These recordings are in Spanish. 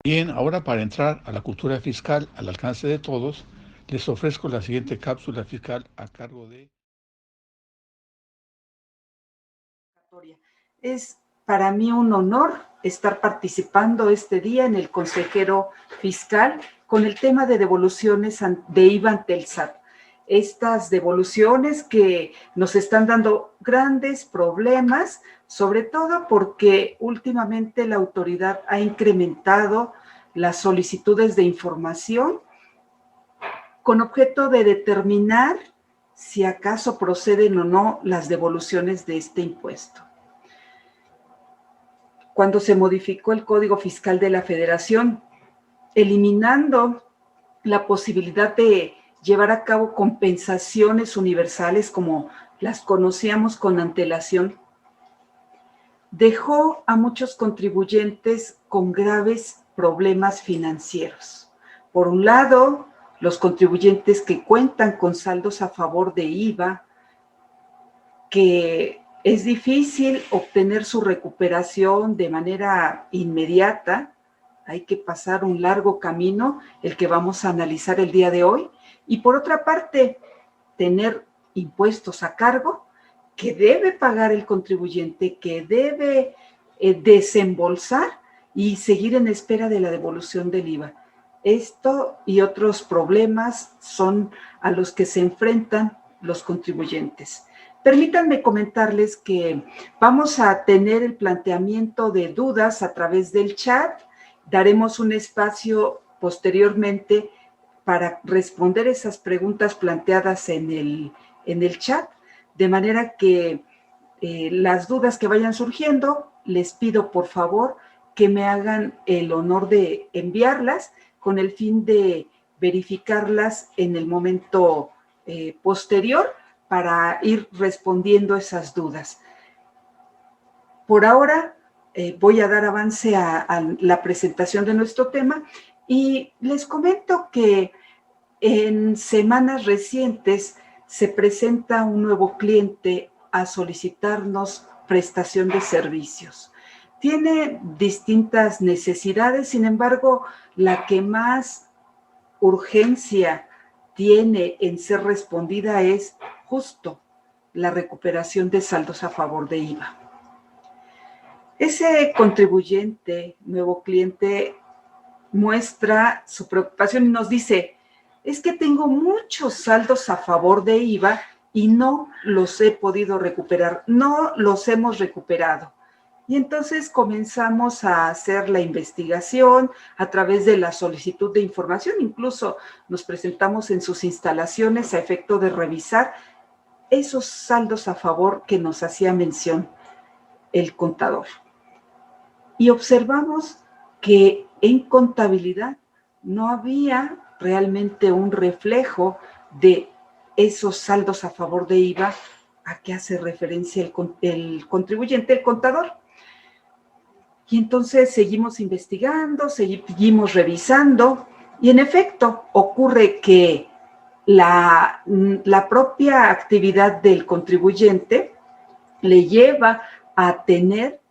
Bien, ahora para entrar a la cultura fiscal al alcance de todos, les ofrezco la siguiente cápsula fiscal a cargo de... Es para mí un honor estar participando este día en el consejero fiscal con el tema de devoluciones de IVA ante el SAT. Estas devoluciones que nos están dando grandes problemas, sobre todo porque últimamente la autoridad ha incrementado las solicitudes de información con objeto de determinar si acaso proceden o no las devoluciones de este impuesto. Cuando se modificó el Código Fiscal de la Federación, eliminando la posibilidad de llevar a cabo compensaciones universales como las conocíamos con antelación, dejó a muchos contribuyentes con graves problemas financieros. Por un lado, los contribuyentes que cuentan con saldos a favor de IVA, que es difícil obtener su recuperación de manera inmediata, hay que pasar un largo camino, el que vamos a analizar el día de hoy, y por otra parte, tener impuestos a cargo que debe pagar el contribuyente, que debe desembolsar y seguir en espera de la devolución del IVA. Esto y otros problemas son a los que se enfrentan los contribuyentes. Permítanme comentarles que vamos a tener el planteamiento de dudas a través del chat. Daremos un espacio posteriormente para responder esas preguntas planteadas en el chat, de manera que las dudas que vayan surgiendo, les pido por favor que me hagan el honor de enviarlas con el fin de verificarlas en el momento posterior para ir respondiendo esas dudas. Por ahora voy a dar avance a la presentación de nuestro tema y les comento que en semanas recientes se presenta un nuevo cliente a solicitarnos prestación de servicios. Tiene distintas necesidades, sin embargo, la que más urgencia tiene en ser respondida es justo la recuperación de saldos a favor de IVA. Ese contribuyente, nuevo cliente, muestra su preocupación y nos dice, es que tengo muchos saldos a favor de IVA y no los he podido recuperar, no los hemos recuperado. Y entonces comenzamos a hacer la investigación a través de la solicitud de información, incluso nos presentamos en sus instalaciones a efecto de revisar esos saldos a favor que nos hacía mención el contador. Y observamos que en contabilidad no había realmente un reflejo de esos saldos a favor de IVA a que hace referencia el contribuyente, el contador. Y entonces seguimos investigando, seguimos revisando, y en efecto ocurre que la propia actividad del contribuyente le lleva a tener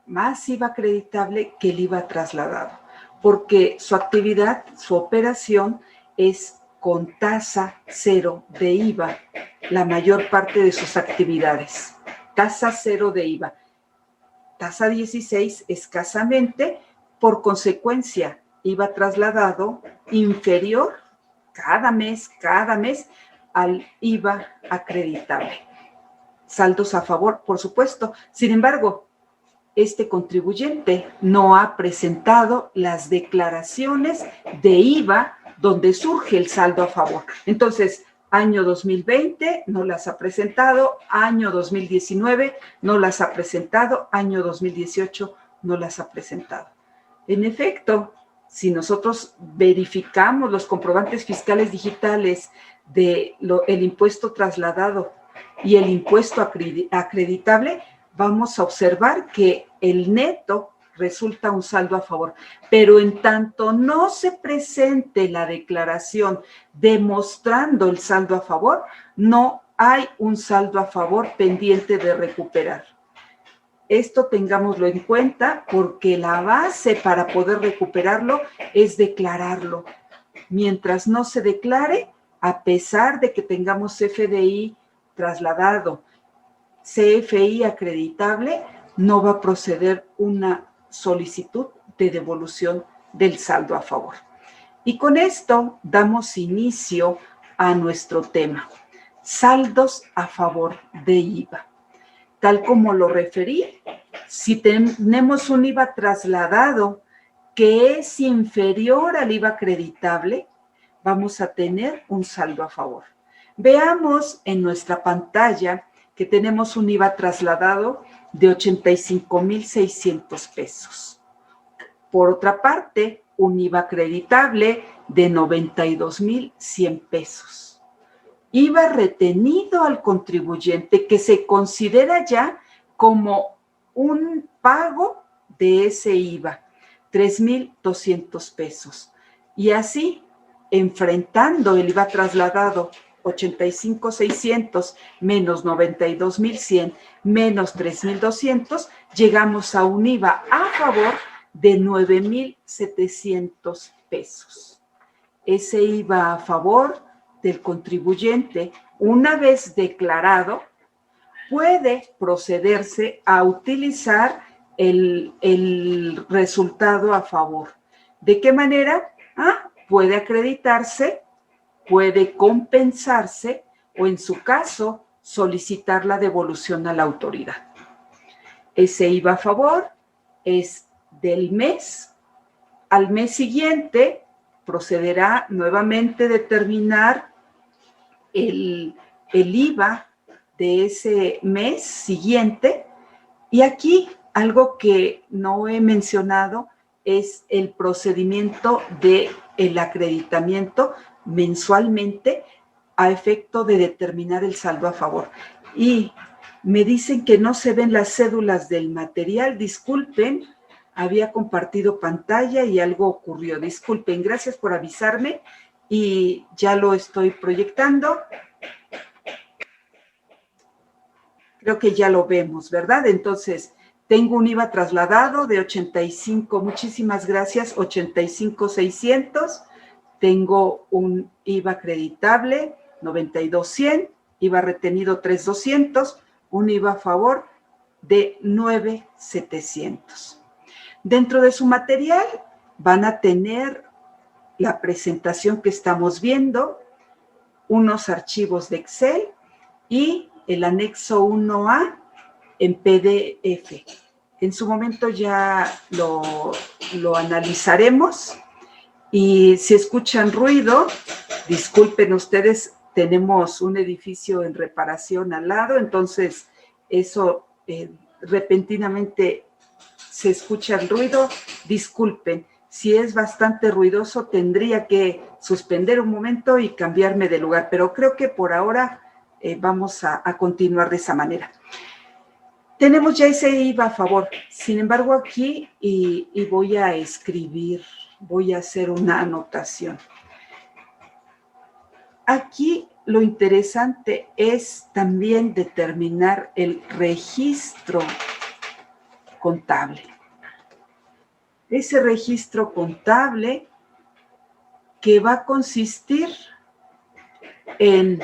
más IVA acreditable que el IVA trasladado, porque su actividad, su operación es con tasa cero de IVA, la mayor parte de sus actividades. Tasa cero de IVA. Tasa 16 escasamente, por consecuencia, IVA trasladado inferior cada mes al IVA acreditable. Saldos a favor, por supuesto. Sin embargo, este contribuyente no ha presentado las declaraciones de IVA donde surge el saldo a favor. Entonces, año 2020 no las ha presentado, año 2019 no las ha presentado, año 2018 no las ha presentado. En efecto, si nosotros verificamos los comprobantes fiscales digitales del impuesto trasladado y el impuesto acreditable, vamos a observar que el neto resulta un saldo a favor, pero en tanto no se presente la declaración demostrando el saldo a favor, no hay un saldo a favor pendiente de recuperar. Esto tengámoslo en cuenta porque la base para poder recuperarlo es declararlo. Mientras no se declare, a pesar de que tengamos CFDI trasladado, CFI acreditable, no va a proceder una solicitud de devolución del saldo a favor. Y con esto damos inicio a nuestro tema, saldos a favor de IVA. Tal como lo referí, si tenemos un IVA trasladado que es inferior al IVA acreditable, vamos a tener un saldo a favor. Veamos en nuestra pantalla que tenemos un IVA trasladado de 85,600 pesos. Por otra parte, un IVA acreditable de 92,100 pesos. IVA retenido al contribuyente que se considera ya como un pago de ese IVA, 3,200 pesos. Y así, enfrentando el IVA trasladado 85,600 menos 92,100 menos 3,200, llegamos a un IVA a favor de 9,700 pesos. Ese IVA a favor del contribuyente, una vez declarado, puede procederse a utilizar el resultado a favor. ¿De qué manera? Puede acreditarse, puede compensarse o, en su caso, solicitar la devolución a la autoridad. Ese IVA a favor es del mes. Al mes siguiente procederá nuevamente a determinar el IVA de ese mes siguiente. Y aquí algo que no he mencionado es el procedimiento del acreditamiento mensualmente a efecto de determinar el saldo a favor. Y me dicen que no se ven las cédulas del material. Disculpen, había compartido pantalla y algo ocurrió. Disculpen, gracias por avisarme y ya lo estoy proyectando. Creo que ya lo vemos, ¿verdad? Entonces, tengo un IVA trasladado de 85, muchísimas gracias, 85,600. Tengo un IVA acreditable, 92,100, IVA retenido 3,200, un IVA a favor de 9,700. Dentro de su material van a tener la presentación que estamos viendo, unos archivos de Excel y el anexo 1A en PDF. En su momento ya lo analizaremos. Y si escuchan ruido, disculpen ustedes, tenemos un edificio en reparación al lado, entonces eso repentinamente se escucha el ruido, disculpen. Si es bastante ruidoso, tendría que suspender un momento y cambiarme de lugar, pero creo que por ahora vamos a continuar de esa manera. Tenemos ya ese IVA a favor, sin embargo aquí, y voy a escribir, voy a hacer una anotación. Aquí lo interesante es también determinar el registro contable. Ese registro contable que va a consistir en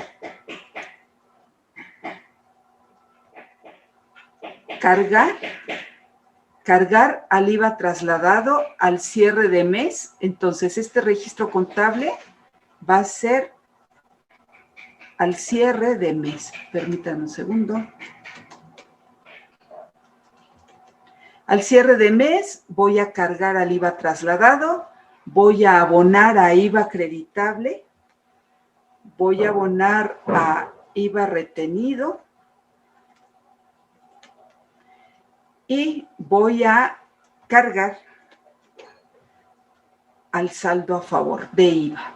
cargar al IVA trasladado al cierre de mes. Entonces, este registro contable va a ser al cierre de mes. Permítanme un segundo. Al cierre de mes voy a cargar al IVA trasladado, voy a abonar a IVA acreditable, voy a abonar a IVA retenido y voy a cargar al saldo a favor de IVA.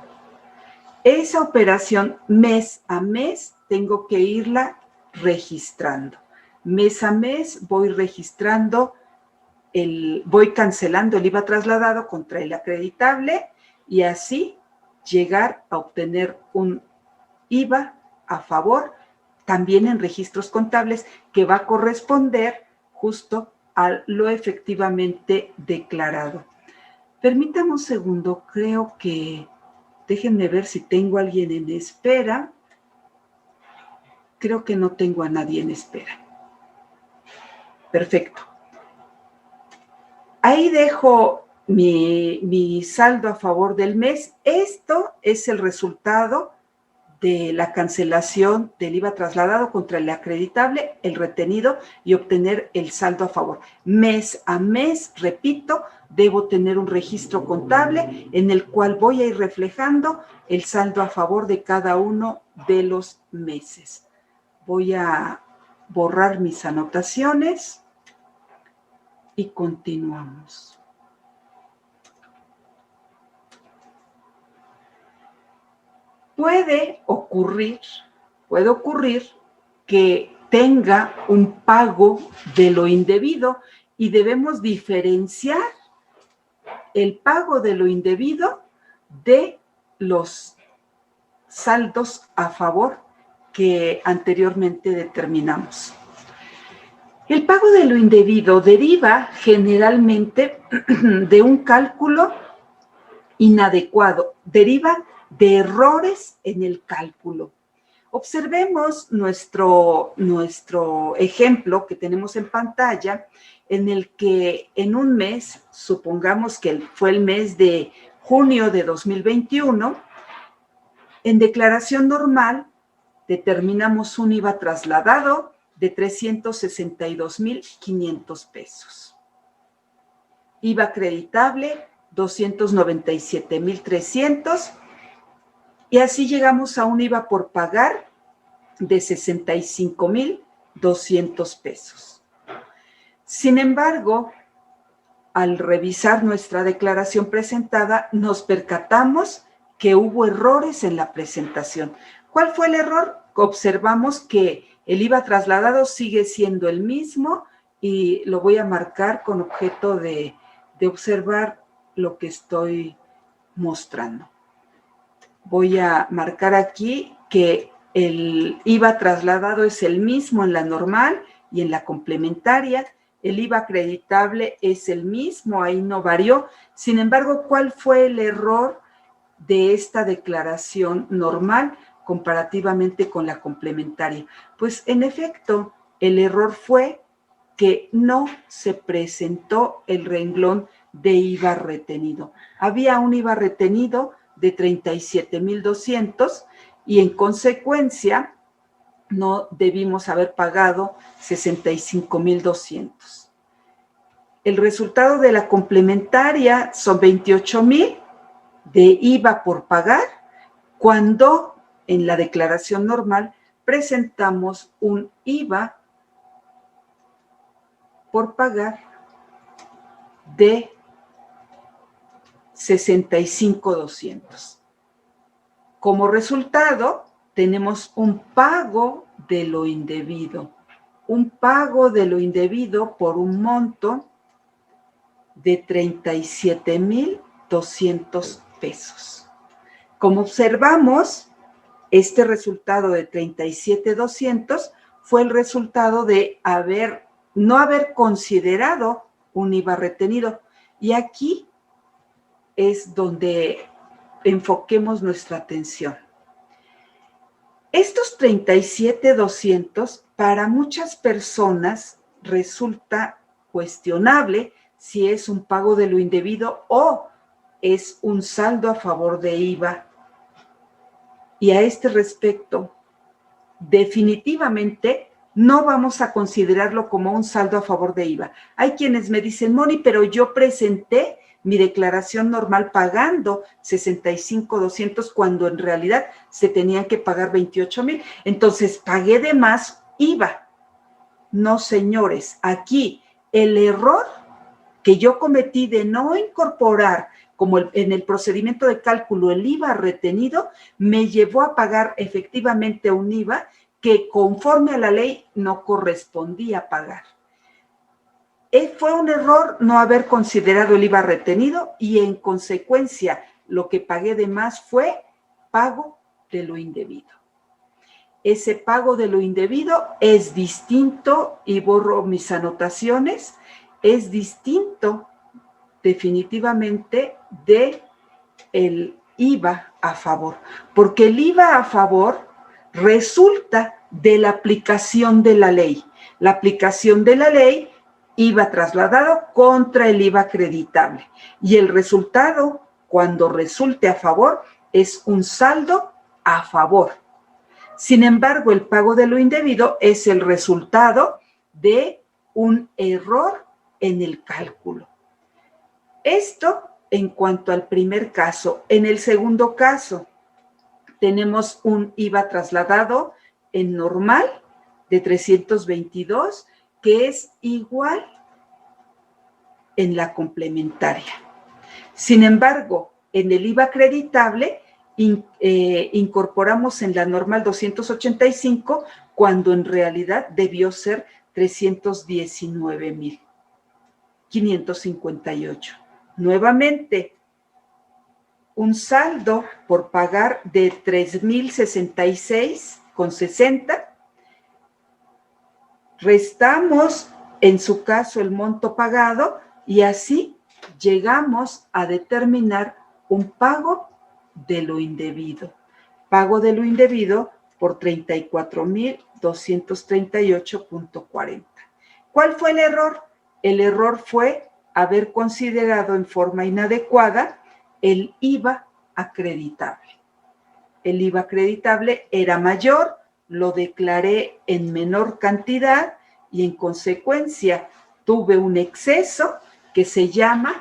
Esa operación mes a mes tengo que irla registrando. Mes a mes voy registrando, voy cancelando el IVA trasladado contra el acreditable y así llegar a obtener un IVA a favor también en registros contables que va a corresponder justo a lo efectivamente declarado. Permítame un segundo, creo que, déjenme ver si tengo a alguien en espera. Creo que no tengo a nadie en espera. Perfecto. Ahí dejo mi saldo a favor del mes. Esto es el resultado de la cancelación del IVA trasladado contra el acreditable, el retenido y obtener el saldo a favor. Mes a mes, repito, debo tener un registro contable en el cual voy a ir reflejando el saldo a favor de cada uno de los meses. Voy a borrar mis anotaciones y continuamos. Puede ocurrir que tenga un pago de lo indebido y debemos diferenciar el pago de lo indebido de los saldos a favor que anteriormente determinamos. El pago de lo indebido deriva generalmente de un cálculo inadecuado, deriva de errores en el cálculo. Observemos nuestro ejemplo que tenemos en pantalla, en el que en un mes, supongamos que fue el mes de junio de 2021, en declaración normal determinamos un IVA trasladado de 362,500 pesos. IVA acreditable 297,300 y así llegamos a un IVA por pagar de 65,200 pesos. Sin embargo, al revisar nuestra declaración presentada, nos percatamos que hubo errores en la presentación. ¿Cuál fue el error? Observamos que el IVA trasladado sigue siendo el mismo y lo voy a marcar con objeto de observar lo que estoy mostrando. Voy a marcar aquí que el IVA trasladado es el mismo en la normal y en la complementaria. El IVA acreditable es el mismo, ahí no varió. Sin embargo, ¿cuál fue el error de esta declaración normal comparativamente con la complementaria? Pues en efecto, el error fue que no se presentó el renglón de IVA retenido. Había un IVA retenido de 37,200 y en consecuencia no debimos haber pagado 65,200. El resultado de la complementaria son 28,000 de IVA por pagar, cuando en la declaración normal presentamos un IVA por pagar de 65,200. Como resultado, tenemos un pago de lo indebido. Un pago de lo indebido por un monto de 37,200 pesos. Como observamos, este resultado de 37,200 fue el resultado de no haber considerado un IVA retenido. Y aquí es donde enfoquemos nuestra atención. Estos 37,200 para muchas personas resulta cuestionable si es un pago de lo indebido o es un saldo a favor de IVA. Y a este respecto, definitivamente no vamos a considerarlo como un saldo a favor de IVA. Hay quienes me dicen, Moni, pero yo presenté mi declaración normal pagando 65,200 cuando en realidad se tenían que pagar 28,000. Entonces, pagué de más IVA. No, señores, aquí el error que yo cometí de no incorporar, como en el procedimiento de cálculo, el IVA retenido, me llevó a pagar efectivamente un IVA que conforme a la ley no correspondía pagar. Fue un error no haber considerado el IVA retenido y en consecuencia lo que pagué de más fue pago de lo indebido. ese pago de lo indebido es distinto, y borro mis anotaciones, es distinto definitivamente de el IVA a favor, porque el IVA a favor resulta de la aplicación de la ley. La aplicación de la ley, IVA trasladado contra el IVA acreditable. Y el resultado, cuando resulte a favor, es un saldo a favor. Sin embargo, el pago de lo indebido es el resultado de un error en el cálculo. Esto en cuanto al primer caso. En el segundo caso, tenemos un IVA trasladado en normal de 322, que es igual en la complementaria. Sin embargo, en el IVA acreditable, incorporamos en la normal 285, cuando en realidad debió ser 319,558. Nuevamente, un saldo por pagar de 3,066,60. Restamos, en su caso, el monto pagado y así llegamos a determinar un pago de lo indebido. Pago de lo indebido por 34,238,40. ¿Cuál fue el error? El error fue haber considerado en forma inadecuada el IVA acreditable. El IVA acreditable era mayor, lo declaré en menor cantidad y en consecuencia tuve un exceso que se llama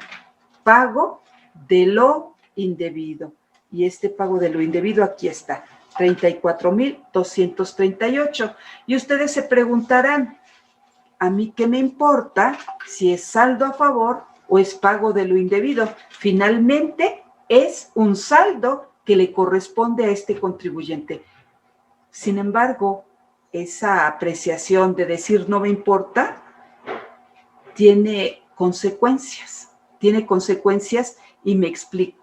pago de lo indebido. Y este pago de lo indebido aquí está, 34,238. Y ustedes se preguntarán, ¿a mí qué me importa si es saldo a favor o es pago de lo indebido? Finalmente es un saldo que le corresponde a este contribuyente. Sin embargo, esa apreciación de decir no me importa tiene consecuencias y me explico.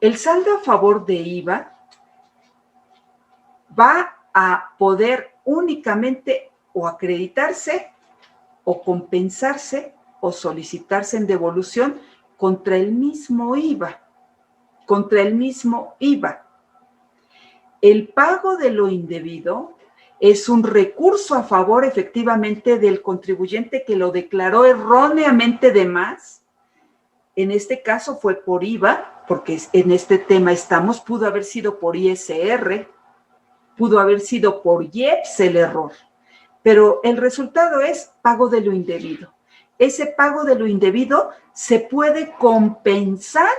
El saldo a favor de IVA va a poder únicamente o acreditarse o compensarse o solicitarse en devolución contra el mismo IVA. El pago de lo indebido es un recurso a favor efectivamente del contribuyente que lo declaró erróneamente de más. En este caso fue por IVA, porque en este tema estamos, pudo haber sido por ISR, pudo haber sido por IEPS el error, pero el resultado es pago de lo indebido. Ese pago de lo indebido se puede compensar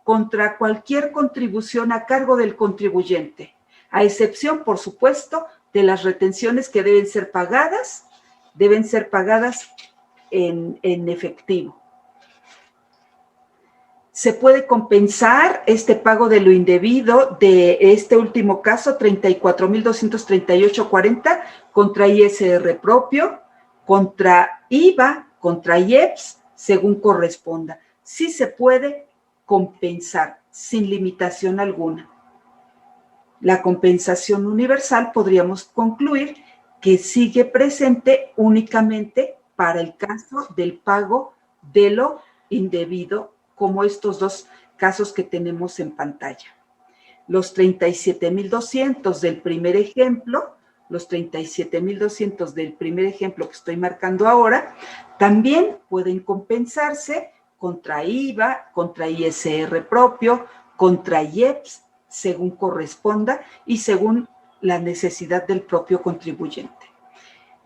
contra cualquier contribución a cargo del contribuyente, a excepción, por supuesto, de las retenciones que deben ser pagadas en efectivo. Se puede compensar este pago de lo indebido de este último caso, 34,238,40, contra ISR propio, contra IVA, contra IEPS, según corresponda. Sí se puede compensar sin limitación alguna. La compensación universal podríamos concluir que sigue presente únicamente para el caso del pago de lo indebido, como estos dos casos que tenemos en pantalla. Los 37,200 del primer ejemplo, que estoy marcando ahora, también pueden compensarse contra IVA, contra ISR propio, contra IEPS, según corresponda y según la necesidad del propio contribuyente.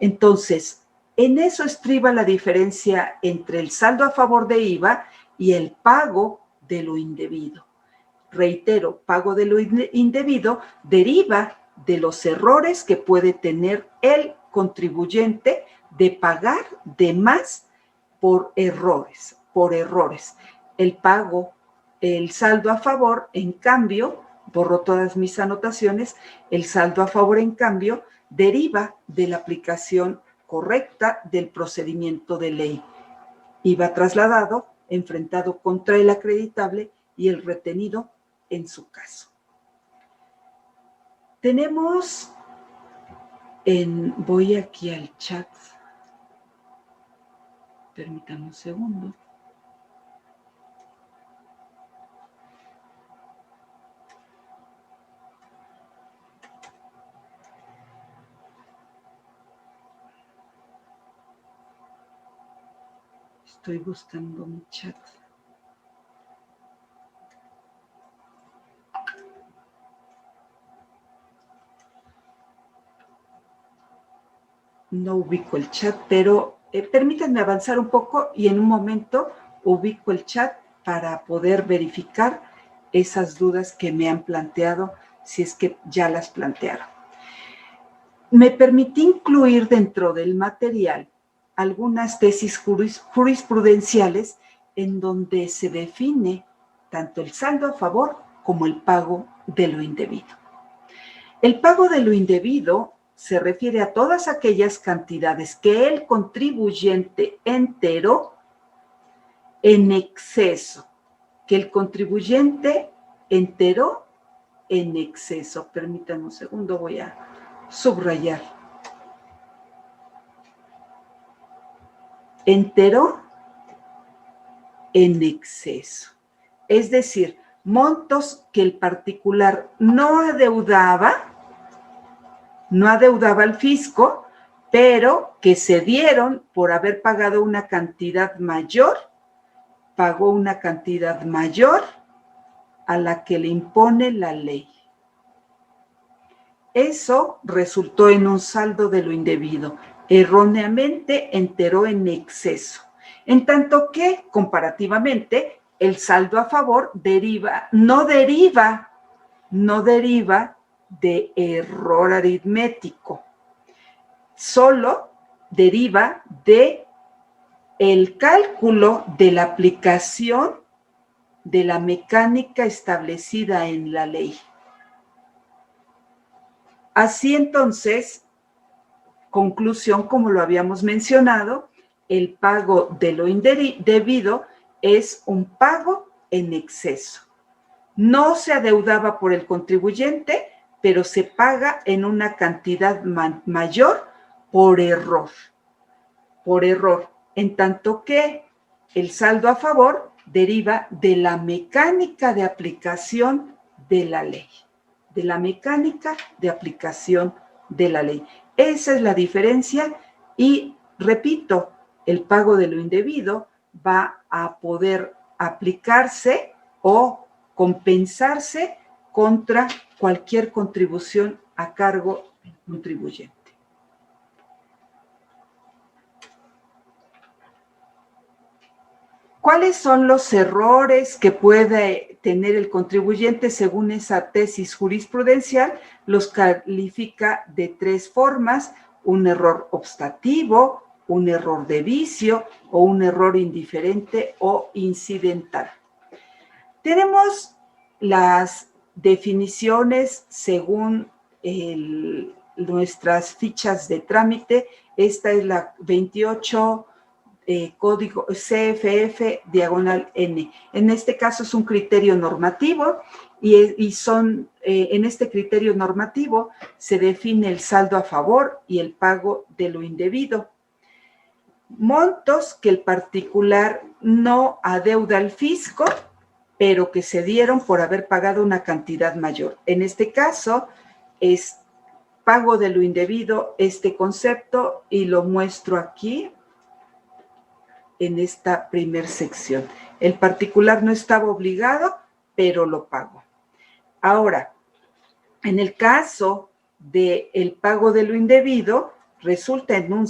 Entonces, en eso estriba la diferencia entre el saldo a favor de IVA y el pago de lo indebido. Reitero, pago de lo indebido deriva de los errores que puede tener el contribuyente de pagar de más por errores. El saldo a favor, en cambio, borro todas mis anotaciones, el saldo a favor, en cambio, deriva de la aplicación correcta del procedimiento de ley. IVA trasladado, enfrentado contra el acreditable y el retenido en su caso. Tenemos Voy aquí al chat. Permítanme un segundo. Estoy buscando mi chat. No ubico el chat, pero permítanme avanzar un poco y en un momento ubico el chat para poder verificar esas dudas que me han planteado, si es que ya las plantearon. Me permití incluir dentro del material algunas tesis jurisprudenciales en donde se define tanto el saldo a favor como el pago de lo indebido. El pago de lo indebido se refiere a todas aquellas cantidades que el contribuyente enteró en exceso, que el contribuyente enteró en exceso. Permítanme un segundo, voy a subrayar. Enteró en exceso. Es decir, montos que el particular no adeudaba al fisco, pero que se dieron por haber pagado una cantidad mayor, pagó una cantidad mayor a la que le impone la ley. Eso resultó en un saldo de lo indebido. Erróneamente enteró en exceso. En tanto que, comparativamente, el saldo a favor no deriva de error aritmético. Solo deriva de el cálculo de la aplicación de la mecánica establecida en la ley. Así entonces, conclusión, como lo habíamos mencionado, el pago de lo indebido es un pago en exceso. No se adeudaba por el contribuyente, pero se paga en una cantidad mayor por error. Por error. En tanto que el saldo a favor deriva de la mecánica de aplicación de la ley. De la mecánica de aplicación de la ley. Esa es la diferencia y, repito, el pago de lo indebido va a poder aplicarse o compensarse contra cualquier contribución a cargo del contribuyente. ¿Cuáles son los errores que puede tener el contribuyente según esa tesis jurisprudencial? Los califica de tres formas: un error obstativo, un error de vicio o un error indiferente o incidental. Tenemos las definiciones según nuestras fichas de trámite. Esta es la 28 código CFF/N. En este caso es un criterio normativo y en este criterio normativo se define el saldo a favor y el pago de lo indebido. Montos que el particular no adeuda al fisco, pero que se dieron por haber pagado una cantidad mayor. En este caso es pago de lo indebido este concepto y lo muestro aquí en esta primer sección. El particular no estaba obligado, pero lo pagó. Ahora, en el caso del pago de lo indebido, resulta en un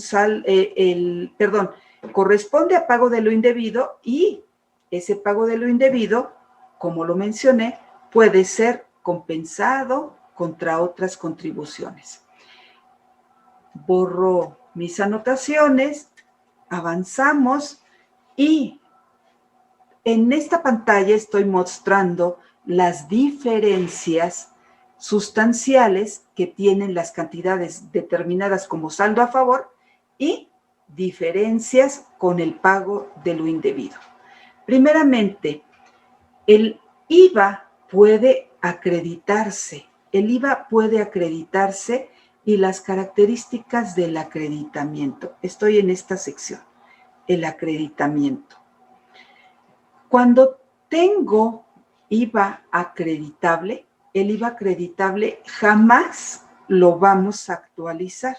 corresponde a pago de lo indebido y ese pago de lo indebido, como lo mencioné, puede ser compensado contra otras contribuciones. Borro mis anotaciones, avanzamos y en esta pantalla estoy mostrando las diferencias sustanciales que tienen las cantidades determinadas como saldo a favor y diferencias con el pago de lo indebido. Primeramente, el IVA puede acreditarse. El IVA puede acreditarse y las características del acreditamiento. Estoy en esta sección, el acreditamiento. Cuando tengo IVA acreditable, el IVA acreditable jamás lo vamos a actualizar.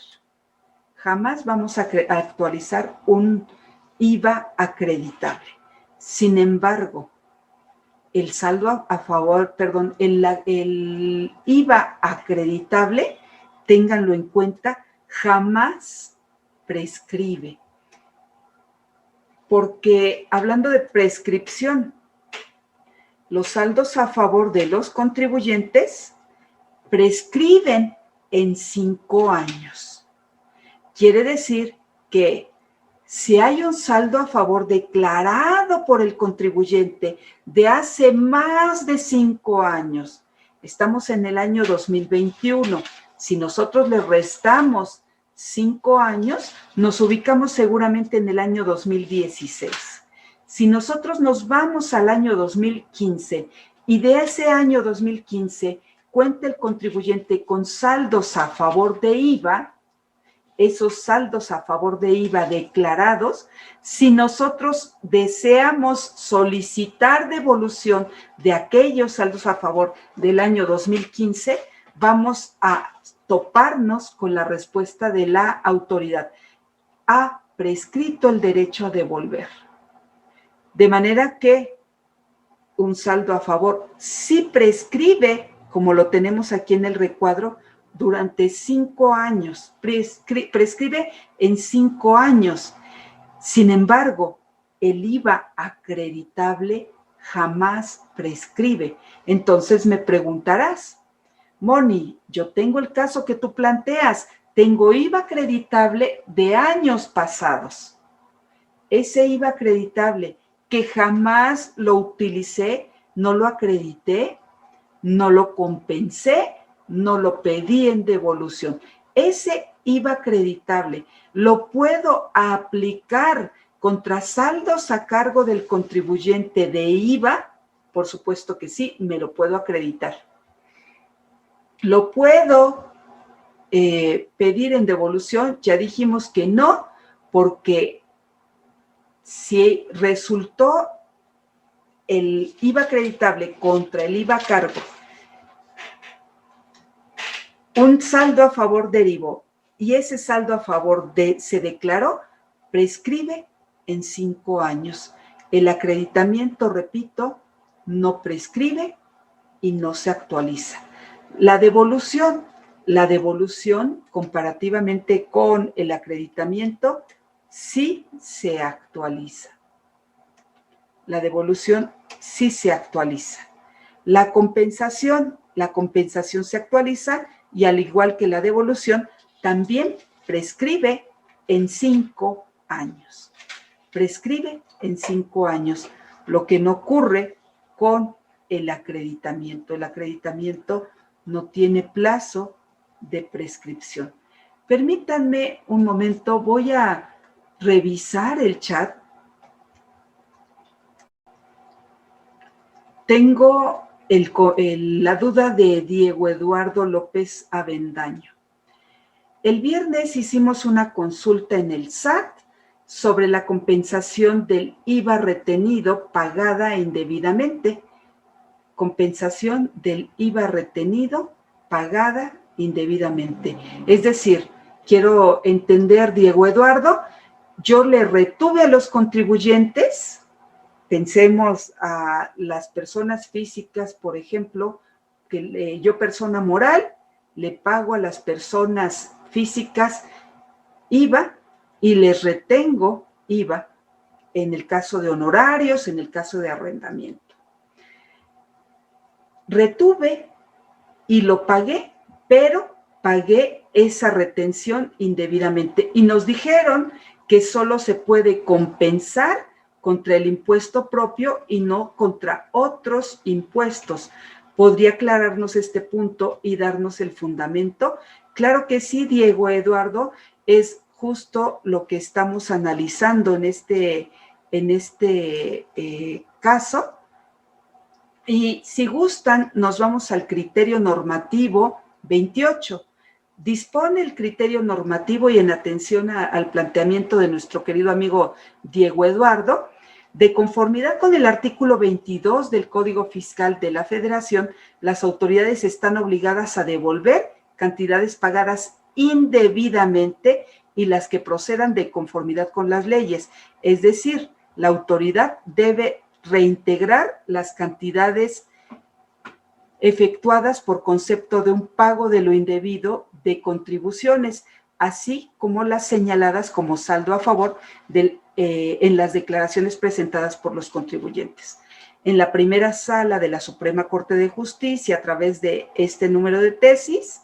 Jamás vamos a actualizar un IVA acreditable. Sin embargo, el saldo a favor, perdón, el IVA acreditable, ténganlo en cuenta, jamás prescribe. Porque hablando de prescripción, los saldos a favor de los contribuyentes prescriben en 5 años. Quiere decir que si hay un saldo a favor declarado por el contribuyente de hace más de 5 años, estamos en el año 2021, si nosotros le restamos 5 años, nos ubicamos seguramente en el año 2016. Si nosotros nos vamos al año 2015 y de ese año 2015 cuenta el contribuyente con saldos a favor de IVA, esos saldos a favor de IVA declarados, si nosotros deseamos solicitar devolución de aquellos saldos a favor del año 2015, vamos a toparnos con la respuesta de la autoridad. Ha prescrito el derecho a devolver. De manera que un saldo a favor sí prescribe, como lo tenemos aquí en el recuadro, durante 5 años, prescribe en 5 años. Sin embargo, el IVA acreditable jamás prescribe. Entonces me preguntarás, Moni, yo tengo el caso que tú planteas, tengo IVA acreditable de años pasados. Ese IVA acreditable que jamás lo utilicé, no lo acredité, no lo compensé, no lo pedí en devolución. Ese IVA acreditable, ¿lo puedo aplicar contra saldos a cargo del contribuyente de IVA? Por supuesto que sí, me lo puedo acreditar. ¿Lo puedo pedir en devolución? Ya dijimos que no, porque si resultó el IVA acreditable contra el IVA a cargo, un saldo a favor derivó y ese saldo a favor se declaró, prescribe en 5 años. El acreditamiento, repito, no prescribe y no se actualiza. La devolución comparativamente con el acreditamiento, sí se actualiza. La devolución sí se actualiza. La compensación se actualiza y al igual que la devolución, también prescribe en 5 años. Prescribe en 5 años, lo que no ocurre con el acreditamiento. El acreditamiento no tiene plazo de prescripción. Permítanme un momento, voy a revisar el chat. Tengo la duda de Diego Eduardo López Avendaño. El viernes hicimos una consulta en el SAT sobre la compensación del IVA retenido pagada indebidamente. Compensación del IVA retenido pagada indebidamente. Es decir, quiero entender, Diego Eduardo, yo le retuve a los contribuyentes. Pensemos a las personas físicas, por ejemplo, que yo, persona moral, le pago a las personas físicas IVA y les retengo IVA en el caso de honorarios, en el caso de arrendamiento. Retuve y lo pagué, pero pagué esa retención indebidamente. Y nos dijeron que solo se puede compensar contra el impuesto propio y no contra otros impuestos. ¿Podría aclararnos este punto y darnos el fundamento? Claro que sí, Diego Eduardo, es justo lo que estamos analizando en este caso. Y si gustan, nos vamos al criterio normativo 28. dispone el criterio normativo y en atención al planteamiento de nuestro querido amigo Diego Eduardo, de conformidad con el artículo 22 del Código Fiscal de la Federación, las autoridades están obligadas a devolver cantidades pagadas indebidamente y las que procedan de conformidad con las leyes. Es decir, la autoridad debe reintegrar las cantidades efectuadas por concepto de un pago de lo indebido de contribuciones, así como las señaladas como saldo a favor en las declaraciones presentadas por los contribuyentes. En la primera sala de la Suprema Corte de Justicia, a través de este número de tesis,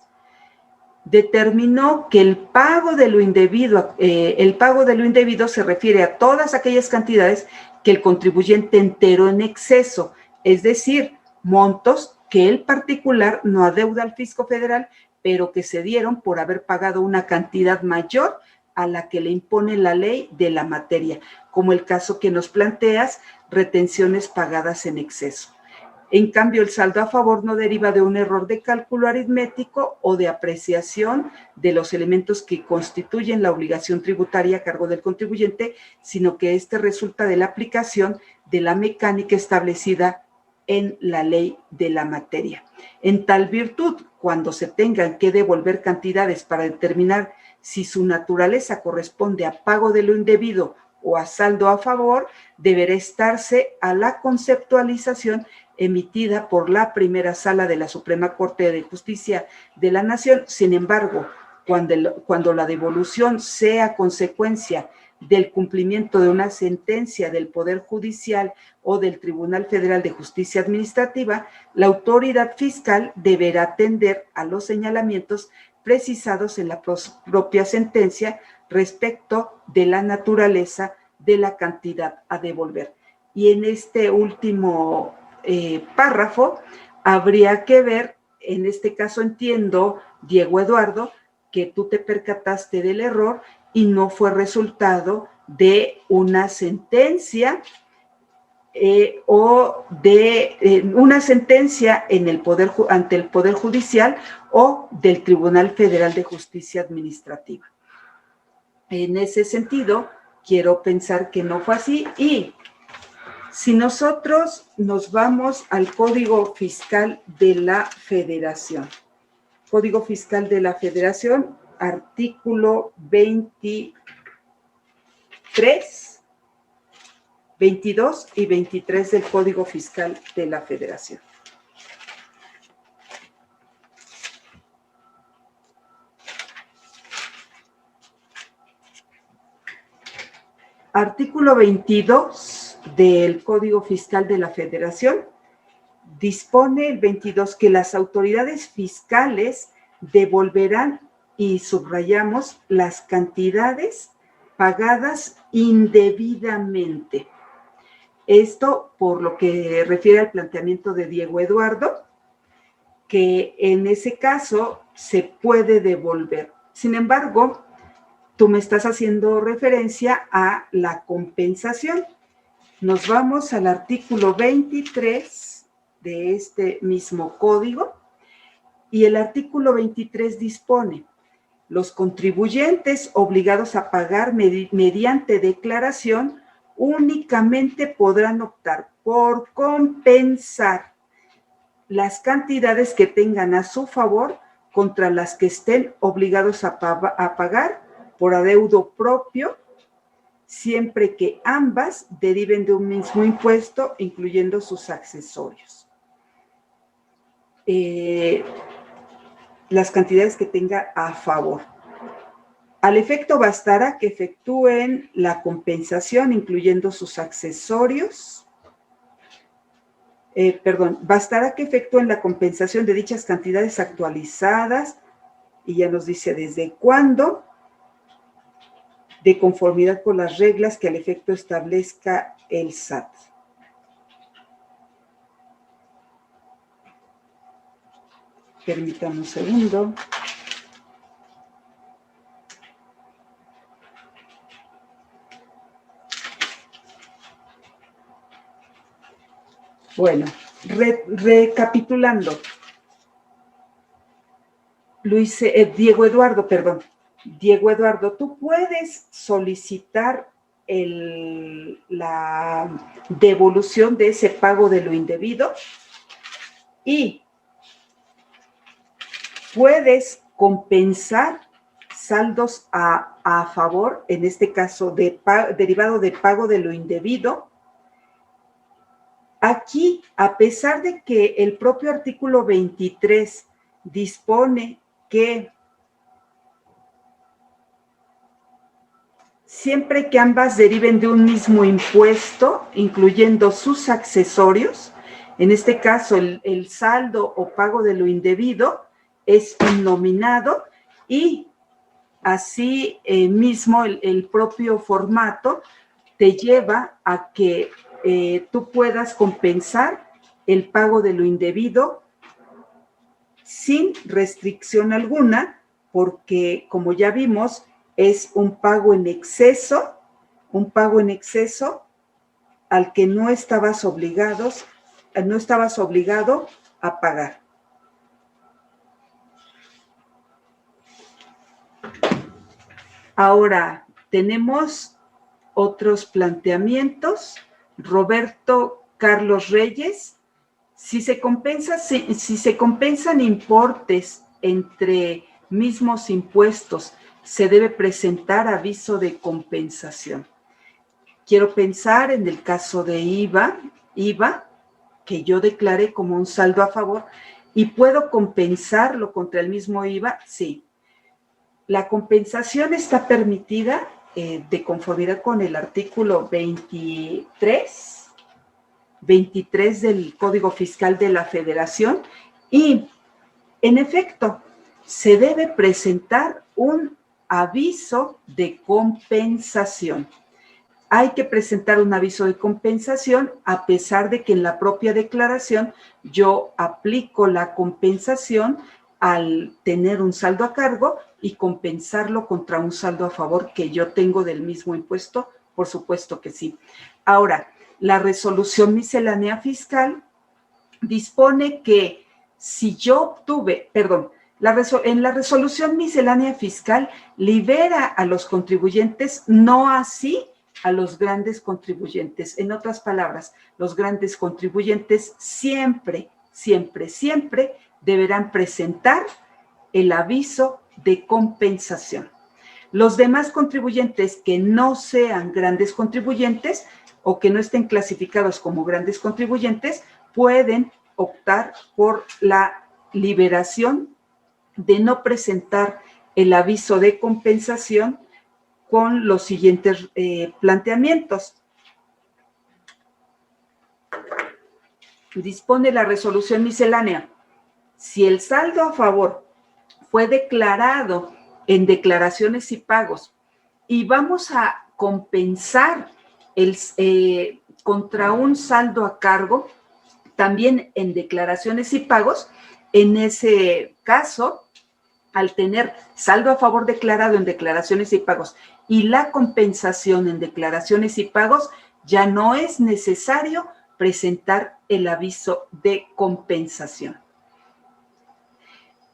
determinó que el pago de lo indebido se refiere a todas aquellas cantidades que el contribuyente enteró en exceso, es decir, montos que el particular no adeuda al fisco federal, pero que se dieron por haber pagado una cantidad mayor a la que le impone la ley de la materia, como el caso que nos planteas, retenciones pagadas en exceso. En cambio, el saldo a favor no deriva de un error de cálculo aritmético o de apreciación de los elementos que constituyen la obligación tributaria a cargo del contribuyente, sino que este resulta de la aplicación de la mecánica establecida en la ley de la materia. En tal virtud, cuando se tengan que devolver cantidades para determinar si su naturaleza corresponde a pago de lo indebido o a saldo a favor, deberá estarse a la conceptualización emitida por la primera sala de la Suprema Corte de Justicia de la Nación. Sin embargo, cuando la devolución sea consecuencia del cumplimiento de una sentencia del Poder Judicial o del Tribunal Federal de Justicia Administrativa, la autoridad fiscal deberá atender a los señalamientos precisados en la propia sentencia respecto de la naturaleza de la cantidad a devolver. Y en este último párrafo habría que ver, en este caso entiendo, Diego Eduardo, que tú te percataste del error y no fue resultado de una sentencia o de una sentencia en el ante el Poder Judicial o del Tribunal Federal de Justicia Administrativa. En ese sentido, quiero pensar que no fue así. Y si nosotros nos vamos al Código Fiscal de la Federación, Código Fiscal de la Federación, artículo 23, 22 y 23 del Código Fiscal de la Federación. Artículo 22 del Código Fiscal de la Federación dispone el 22 que las autoridades fiscales devolverán, y subrayamos, las cantidades pagadas indebidamente. Esto por lo que refiere al planteamiento de Diego Eduardo, que en ese caso se puede devolver. Sin embargo, tú me estás haciendo referencia a la compensación. Nos vamos al artículo 23 de este mismo código, y el artículo 23 dispone: los contribuyentes obligados a pagar mediante declaración únicamente podrán optar por compensar las cantidades que tengan a su favor contra las que estén obligados a pagar por adeudo propio, siempre que ambas deriven de un mismo impuesto, incluyendo sus accesorios. Las cantidades que tenga a favor. Al efecto, bastará que efectúen la compensación, incluyendo sus accesorios. Bastará que efectúen la compensación de dichas cantidades actualizadas, y ya nos dice desde cuándo, de conformidad con las reglas que al efecto establezca el SAT. Permítame un segundo. Bueno, recapitulando. Diego Eduardo, perdón. Diego Eduardo, tú puedes solicitar la devolución de ese pago de lo indebido y puedes compensar saldos a favor, en este caso derivado de pago de lo indebido. Aquí, a pesar de que el propio artículo 23 dispone que siempre que ambas deriven de un mismo impuesto, incluyendo sus accesorios, en este caso el saldo o pago de lo indebido es nominado y así mismo el propio formato te lleva a que tú puedas compensar el pago de lo indebido sin restricción alguna, porque como ya vimos, es un pago en exceso al que no estabas obligado a pagar. Ahora, tenemos otros planteamientos. Roberto Carlos Reyes, si se compensan importes entre mismos impuestos, se debe presentar aviso de compensación. Quiero pensar en el caso de IVA, que yo declaré como un saldo a favor, y puedo compensarlo contra el mismo IVA, sí. La compensación está permitida de conformidad con el artículo 23 del Código Fiscal de la Federación y, en efecto, se debe presentar un aviso de compensación. Hay que presentar un aviso de compensación a pesar de que en la propia declaración yo aplico la compensación al tener un saldo a cargo y compensarlo contra un saldo a favor que yo tengo del mismo impuesto, por supuesto que sí. Ahora, la resolución miscelánea fiscal dispone que si yo obtuve, en la resolución miscelánea fiscal libera a los contribuyentes, no así a los grandes contribuyentes. En otras palabras, los grandes contribuyentes siempre deberán presentar el aviso de compensación. Los demás contribuyentes que no sean grandes contribuyentes o que no estén clasificados como grandes contribuyentes pueden optar por la liberación de no presentar el aviso de compensación con los siguientes planteamientos. Dispone la resolución miscelánea. Si el saldo a favor fue declarado en declaraciones y pagos y vamos a compensar contra un saldo a cargo, también en declaraciones y pagos, en ese caso, al tener saldo a favor declarado en declaraciones y pagos y la compensación en declaraciones y pagos, ya no es necesario presentar el aviso de compensación.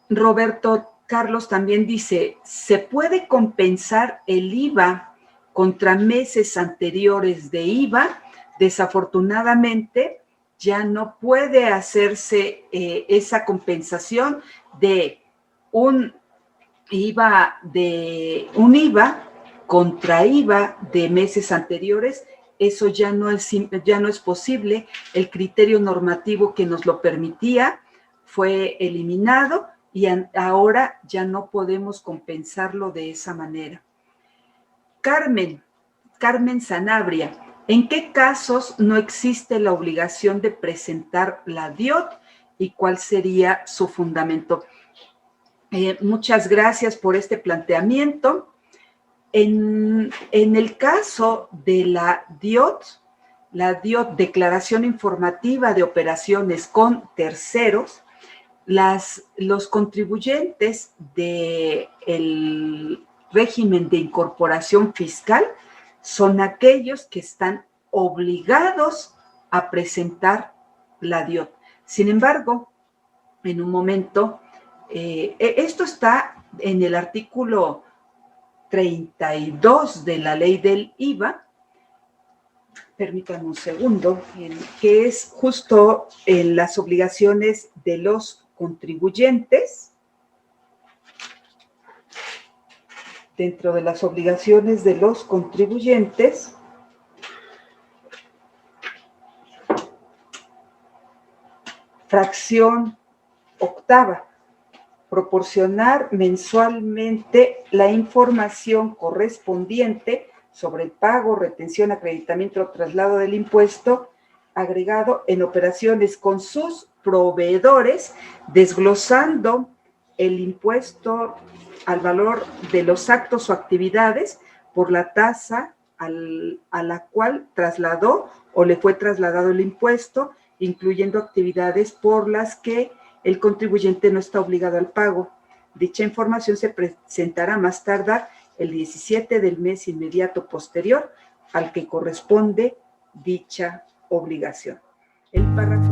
Roberto Carlos también dice, ¿se puede compensar el IVA contra meses anteriores de IVA? Desafortunadamente, ya no puede hacerse esa compensación de un IVA contra IVA de meses anteriores. Eso ya no es posible. El criterio normativo que nos lo permitía fue eliminado y ahora ya no podemos compensarlo de esa manera. Carmen Sanabria, ¿en qué casos no existe la obligación de presentar la DIOT y cuál sería su fundamento? Muchas gracias por este planteamiento. En el caso de la DIOT, Declaración Informativa de Operaciones con Terceros, los contribuyentes del régimen de incorporación fiscal son aquellos que están obligados a presentar la DIOT. Sin embargo, en un momento Esto está en el artículo 32 de la ley del IVA. Permítanme un segundo, que es justo en las obligaciones de los contribuyentes. Dentro de las obligaciones de los contribuyentes, fracción octava, proporcionar mensualmente la información correspondiente sobre el pago, retención, acreditamiento o traslado del impuesto agregado en operaciones con sus proveedores, desglosando el impuesto al valor de los actos o actividades por la tasa a la cual trasladó o le fue trasladado el impuesto, incluyendo actividades por las que el contribuyente no está obligado al pago. Dicha información se presentará más tardar el 17 del mes inmediato posterior al que corresponde dicha obligación. El párrafo